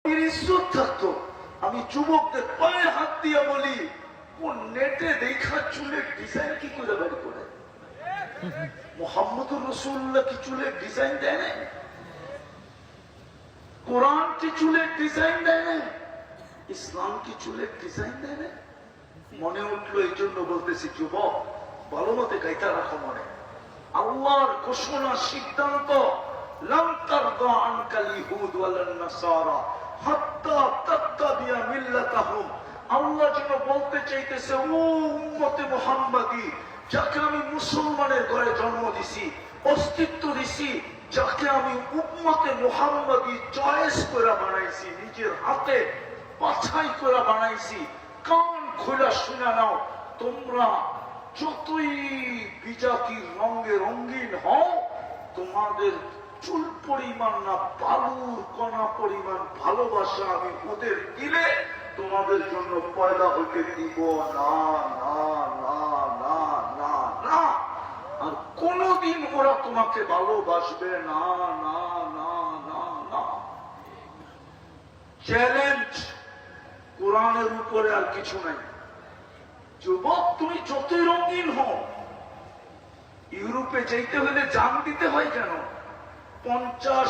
ইজ্জত থাকতো। আমি যুবকদের পায়ে হাত দিয়ে বলি, কোন নেটে দেখা চুলের ডিজাইন কি করে বের করে? মুহাম্মদুর রাসূলুল্লাহ কি চুলের ডিজাইন দেয় না? কোরআন কি চুলের ডিজাইন দেয় না? ইসলাম কি চুলের ডিজাইন দেয় না? মনে উঠলো এই জন্য বলতেছি, যুবক ভালো মতে গাইতে রাখো মনে। আল্লাহর ঘোষণা, সিদ্ধান্ত, লান তারদা আনকাল ইহুদ ওয়ালান নাসারা হাত্তা তাত্তাবিয়া মিল্লাতাহুম। আল্লাহ যেন বলতে চাইতেছে, ও উম্মতে মুহাম্মাদি, যাকে আমি মুসলমানের ঘরে জন্ম দিছি, অস্তিত্ব দিছি, যাকে আমি উম্মতে মুহাম্মাদি চয়েস করে বানাইছি, নিজের হাতে বাছাই করে বানাইছি, কান খোলা শুনে নাও, তোমরা যতই বিজাতির রঙে রঙিন হও, তোমাদের চুল পরিমাণ না বালুর কণা পরিমাণ ভালোবাসা আমি ওদের দিলে তোমাদের জন্য পয়দা হইতে দিব না, না, না, না, না, না। আর কোনদিন ওরা তোমাকে ভালোবাসবে না, না, না, না, না। চ্যালেঞ্জ কোরআনের উপরে আর কিছু নাই। যুবক তুমি যতই রঙিন হও, ইউরোপে যেতে হলে জান দিতে হয় কেন? 50